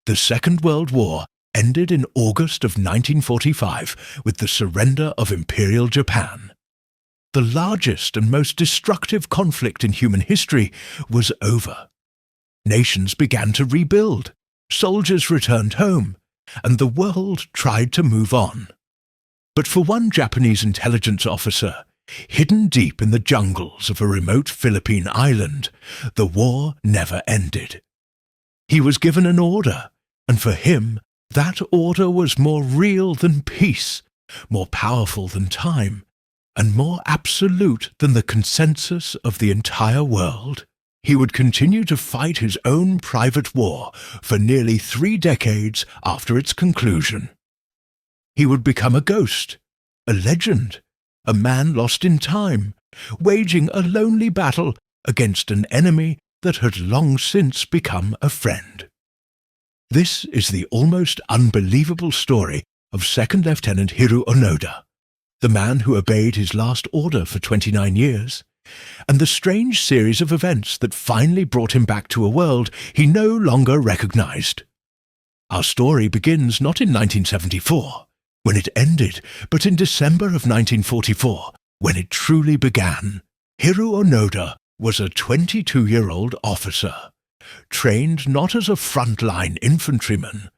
The Second World War ended in August of 1945 with the surrender of Imperial Japan. The largest and most destructive conflict in human history was over. Nations began to rebuild, soldiers returned home, and the world tried to move on. But for one Japanese intelligence officer, hidden deep in the jungles of a remote Philippine island, the war never ended. He was given an order, and for him, that order was more real than peace, more powerful than time, and more absolute than the consensus of the entire world. He would continue to fight his own private war for nearly 3 decades after its conclusion. He would become a ghost, a legend, a man lost in time, waging a lonely battle against an enemy that had long since become a friend. This is the almost unbelievable story of Second Lieutenant Hiroo Onoda, the man who obeyed his last order for 29 years, and the strange series of events that finally brought him back to a world he no longer recognized. Our story begins not in 1974, when it ended, but in December of 1944, when it truly began. Hiroo Onoda was a 22-year-old officer, trained not as a frontline infantryman,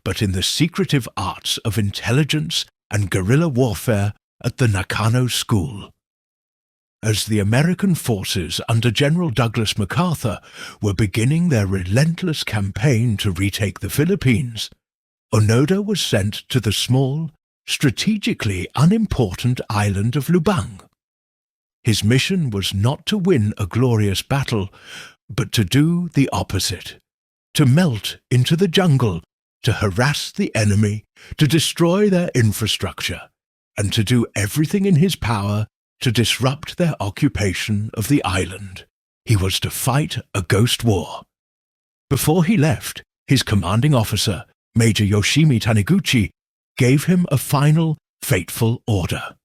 but in the secretive arts of intelligence and guerrilla warfare at the Nakano School. As the American forces under General Douglas MacArthur were beginning their relentless campaign to retake the Philippines, Onoda was sent to the small, strategically unimportant island of Lubang. His mission was not to win a glorious battle, but to do the opposite, to melt into the jungle, to harass the enemy, to destroy their infrastructure, and to do everything in his power to disrupt their occupation of the island. He was to fight a ghost war. Before he left, his commanding officer, Major Yoshimi Taniguchi, gave him a final, fateful order.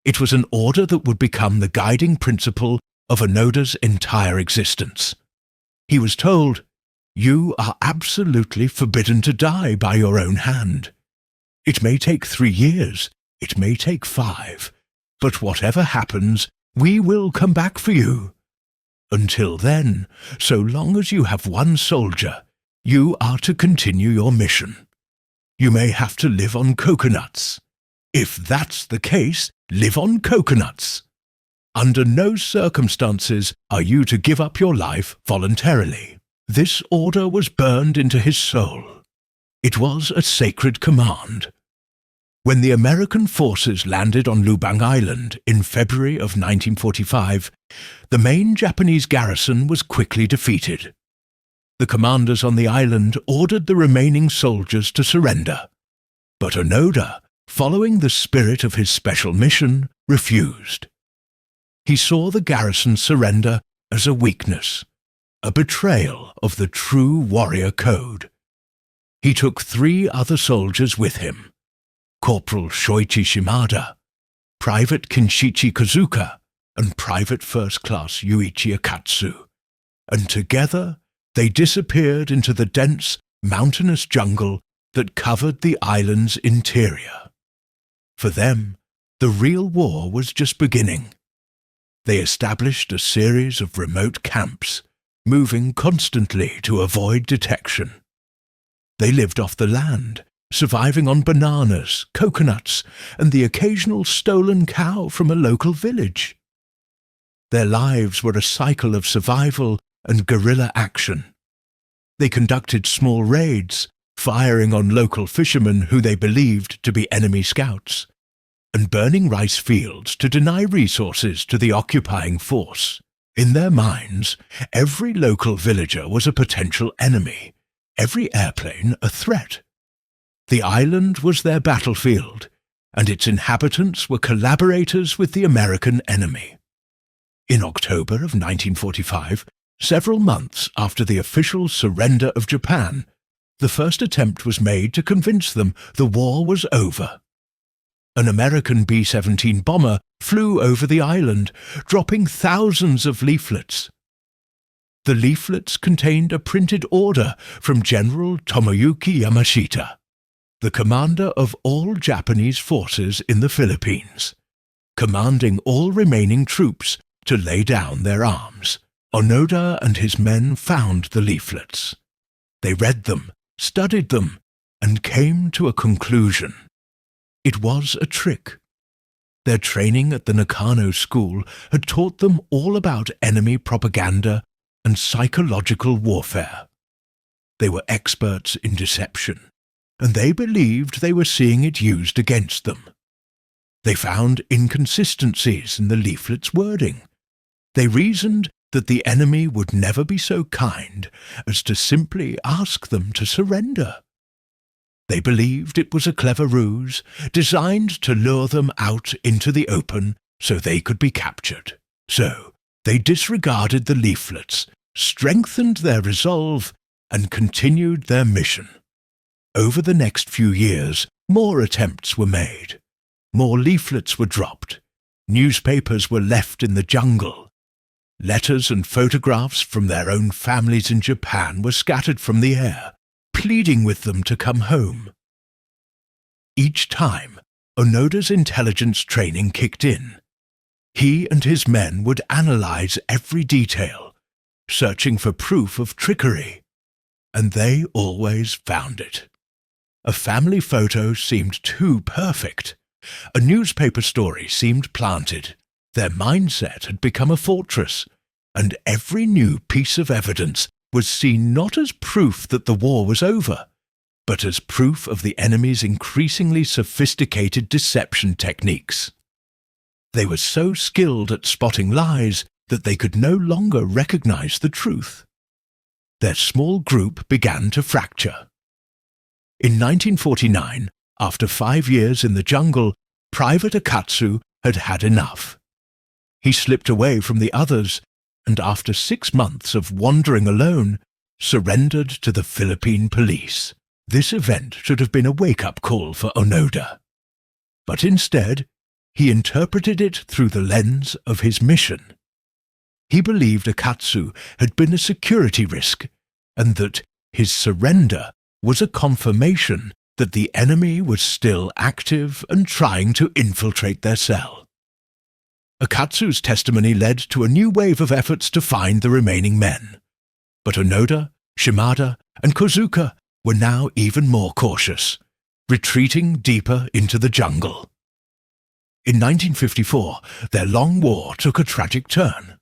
It was an order that would become the guiding principle of Onoda's entire existence. He was told, "You are absolutely forbidden to die by your own hand. It may take 3 years, it may take 5, but whatever happens, we will come back for you. Until then, so long as you have one soldier, you are to continue your mission. You may have to live on coconuts. If that's the case, live on coconuts. Under no circumstances are you to give up your life voluntarily." This order was burned into his soul. It was a sacred command. When the American forces landed on Lubang Island in February of 1945, the main Japanese garrison was quickly defeated. The commanders on the island ordered the remaining soldiers to surrender, but Onoda, following the spirit of his special mission, refused. He saw the garrison's surrender as a weakness, a betrayal of the true warrior code. He took 3 other soldiers with him: Corporal Shoichi Shimada, Private Kinshichi Kozuka, and Private First Class Yuichi Akatsu, and together they disappeared into the dense, mountainous jungle that covered the island's interior. For them, the real war was just beginning. They established a series of remote camps, moving constantly to avoid detection. They lived off the land, surviving on bananas, coconuts, and the occasional stolen cow from a local village. Their lives were a cycle of survival and guerrilla action. They conducted small raids, firing on local fishermen who they believed to be enemy scouts, and burning rice fields to deny resources to the occupying force. In their minds, every local villager was a potential enemy, every airplane a threat. The island was their battlefield, and its inhabitants were collaborators with the American enemy. In October of 1945, several months after the official surrender of Japan, the first attempt was made to convince them the war was over. An American B-17 bomber flew over the island, dropping thousands of leaflets. The leaflets contained a printed order from General Tomoyuki Yamashita, the commander of all Japanese forces in the Philippines, commanding all remaining troops to lay down their arms. Onoda and his men found the leaflets. They read them, studied them, and came to a conclusion. It was a trick. Their training at the Nakano school had taught them all about enemy propaganda and psychological warfare. They were experts in deception, and they believed they were seeing it used against them. They found inconsistencies in the leaflet's wording. They reasoned that the enemy would never be so kind as to simply ask them to surrender. They believed it was a clever ruse designed to lure them out into the open so they could be captured. So they disregarded the leaflets, strengthened their resolve, and continued their mission. Over the next few years, more attempts were made. More leaflets were dropped. Newspapers were left in the jungle. Letters and photographs from their own families in Japan were scattered from the air, pleading with them to come home. Each time, Onoda's intelligence training kicked in. He and his men would analyze every detail, searching for proof of trickery, and they always found it. A family photo seemed too perfect. A newspaper story seemed planted. Their mindset had become a fortress, and every new piece of evidence was seen not as proof that the war was over, but as proof of the enemy's increasingly sophisticated deception techniques. They were so skilled at spotting lies that they could no longer recognize the truth. Their small group began to fracture. In 1949, after 5 years in the jungle, Private Akatsu had had enough. He slipped away from the others, and after 6 months of wandering alone, surrendered to the Philippine police. This event should have been a wake-up call for Onoda. But instead, he interpreted it through the lens of his mission. He believed Akatsu had been a security risk, and that his surrender was a confirmation that the enemy was still active and trying to infiltrate their cell. Akatsu's testimony led to a new wave of efforts to find the remaining men. But Onoda, Shimada, and Kozuka were now even more cautious, retreating deeper into the jungle. In 1954, their long war took a tragic turn.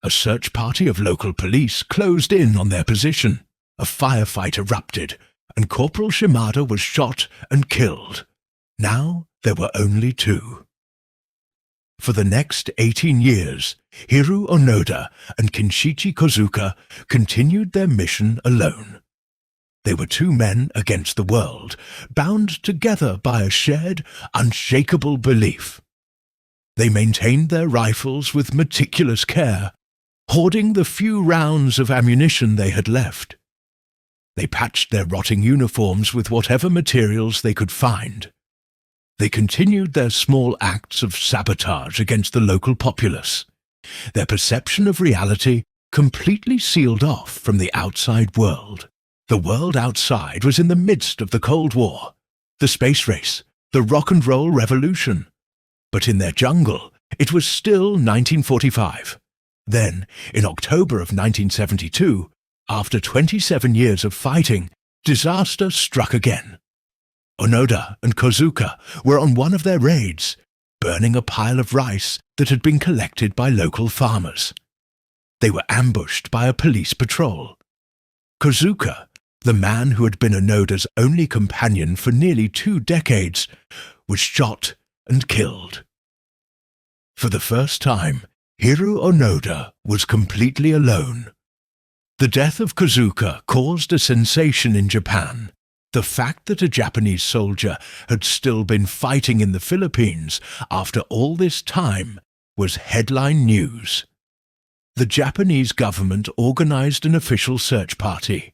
A search party of local police closed in on their position. A firefight erupted, and Corporal Shimada was shot and killed. Now there were only 2. For the next 18 years, Hiroo Onoda and Kinshichi Kozuka continued their mission alone. They were 2 men against the world, bound together by a shared, unshakable belief. They maintained their rifles with meticulous care, hoarding the few rounds of ammunition they had left. They patched their rotting uniforms with whatever materials they could find. They continued their small acts of sabotage against the local populace, their perception of reality completely sealed off from the outside world. The world outside was in the midst of the Cold War, the space race, the rock and roll revolution. But in their jungle, it was still 1945. Then, in October of 1972, after 27 years of fighting, disaster struck again. Onoda and Kozuka were on one of their raids, burning a pile of rice that had been collected by local farmers. They were ambushed by a police patrol. Kozuka, the man who had been Onoda's only companion for nearly 2 decades, was shot and killed. For the first time, Hiroo Onoda was completely alone. The death of Kozuka caused a sensation in Japan. The fact that a Japanese soldier had still been fighting in the Philippines after all this time was headline news. The Japanese government organized an official search party,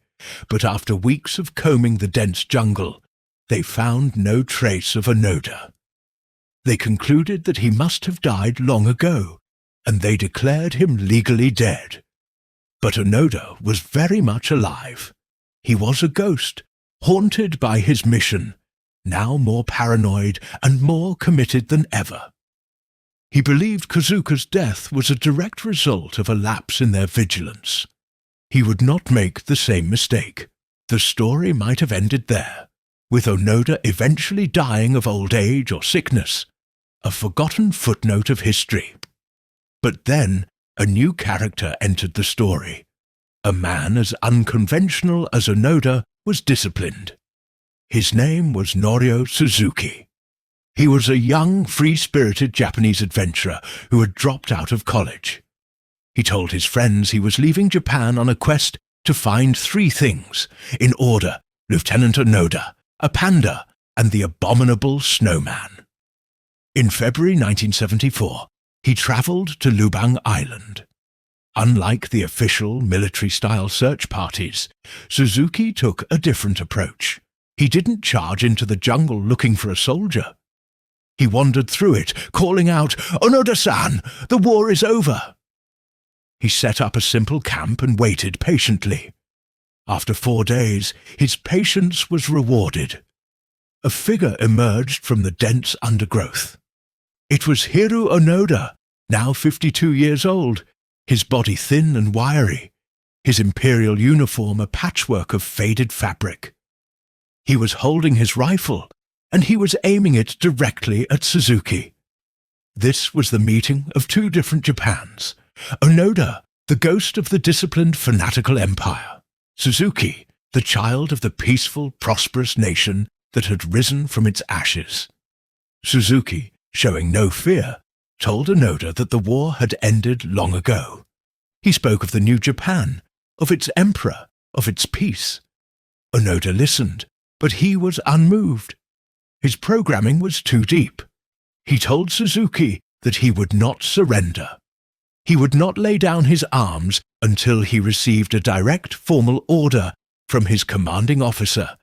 but after weeks of combing the dense jungle, they found no trace of Onoda. They concluded that he must have died long ago, and they declared him legally dead. But Onoda was very much alive. He was a ghost, haunted by his mission, now more paranoid and more committed than ever. He believed Kazuka's death was a direct result of a lapse in their vigilance. He would not make the same mistake. The story might have ended there, with Onoda eventually dying of old age or sickness, a forgotten footnote of history. But then a new character entered the story. A man as unconventional as Onoda was disciplined. His name was Norio Suzuki. He was a young, free-spirited Japanese adventurer who had dropped out of college. He told his friends he was leaving Japan on a quest to find 3 things, in order: Lieutenant Onoda, a panda, and the abominable snowman. In February 1974, he travelled to Lubang Island. Unlike the official military-style search parties, Suzuki took a different approach. He didn't charge into the jungle looking for a soldier. He wandered through it, calling out, "Onoda-san, the war is over!" He set up a simple camp and waited patiently. After 4 days, his patience was rewarded. A figure emerged from the dense undergrowth. It was Hiroo Onoda, now 52 years old, his body thin and wiry, his imperial uniform a patchwork of faded fabric. He was holding his rifle, and he was aiming it directly at Suzuki. This was the meeting of 2 different Japans. Onoda, the ghost of the disciplined fanatical empire. Suzuki, the child of the peaceful, prosperous nation that had risen from its ashes. Suzuki, showing no fear, told Onoda that the war had ended long ago. He spoke of the new Japan, of its emperor, of its peace. Onoda listened, but he was unmoved. His programming was too deep. He told Suzuki that he would not surrender. He would not lay down his arms until he received a direct formal order from his commanding officer,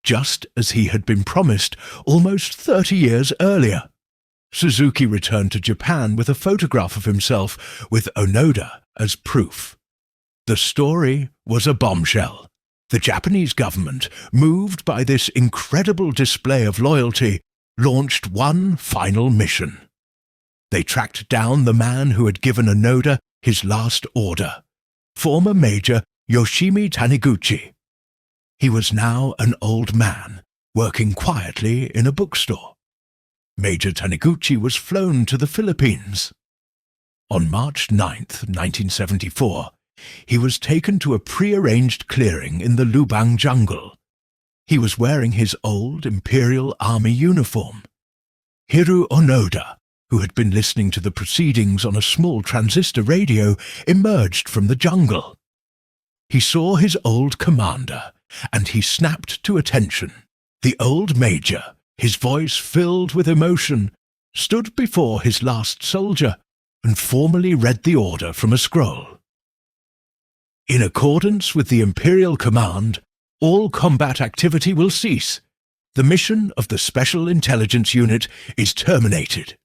just as he had been promised almost 30 years earlier. Suzuki returned to Japan with a photograph of himself with Onoda as proof. The story was a bombshell. The Japanese government, moved by this incredible display of loyalty, launched one final mission. They tracked down the man who had given Onoda his last order, former Major Yoshimi Taniguchi. He was now an old man, working quietly in a bookstore. Major Taniguchi was flown to the Philippines. On March 9th, 1974, he was taken to a pre-arranged clearing in the Lubang jungle. He was wearing his old Imperial Army uniform. Hiroo Onoda, who had been listening to the proceedings on a small transistor radio, emerged from the jungle. He saw his old commander, and he snapped to attention. The old major, his voice filled with emotion, stood before his last soldier and formally read the order from a scroll. In accordance with the Imperial command, all combat activity will cease. The mission of the Special Intelligence Unit is terminated.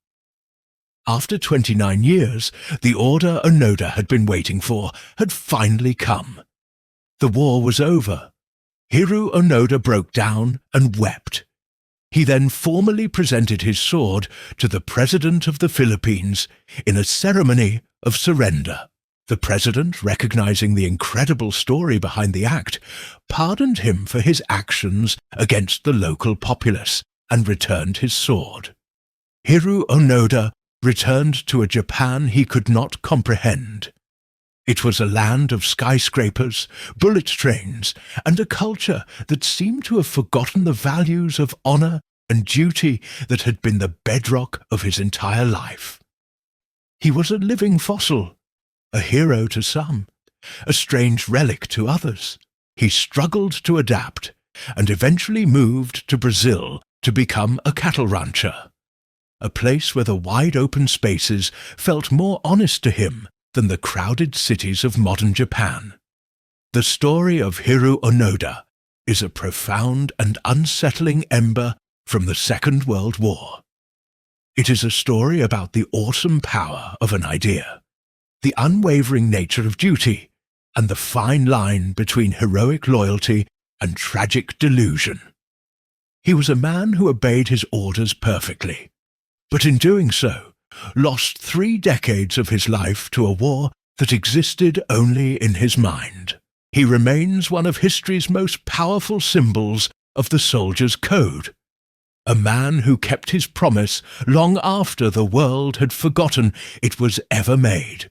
After 29 years, the order Onoda had been waiting for had finally come. The war was over. Hiroo Onoda broke down and wept. He then formally presented his sword to the President of the Philippines in a ceremony of surrender. The President, recognizing the incredible story behind the act, pardoned him for his actions against the local populace and returned his sword. Hiroo Onoda returned to a Japan he could not comprehend. It was a land of skyscrapers, bullet trains, and a culture that seemed to have forgotten the values of honor and duty that had been the bedrock of his entire life. He was a living fossil, a hero to some, a strange relic to others. He struggled to adapt and eventually moved to Brazil to become a cattle rancher, a place where the wide-open spaces felt more honest to him than the crowded cities of modern Japan. The story of Hiroo Onoda is a profound and unsettling ember from the Second World War. It is a story about the awesome power of an idea, the unwavering nature of duty, and the fine line between heroic loyalty and tragic delusion. He was a man who obeyed his orders perfectly, but in doing so, lost 3 decades of his life to a war that existed only in his mind. He remains one of history's most powerful symbols of the soldier's code, a man who kept his promise long after the world had forgotten it was ever made.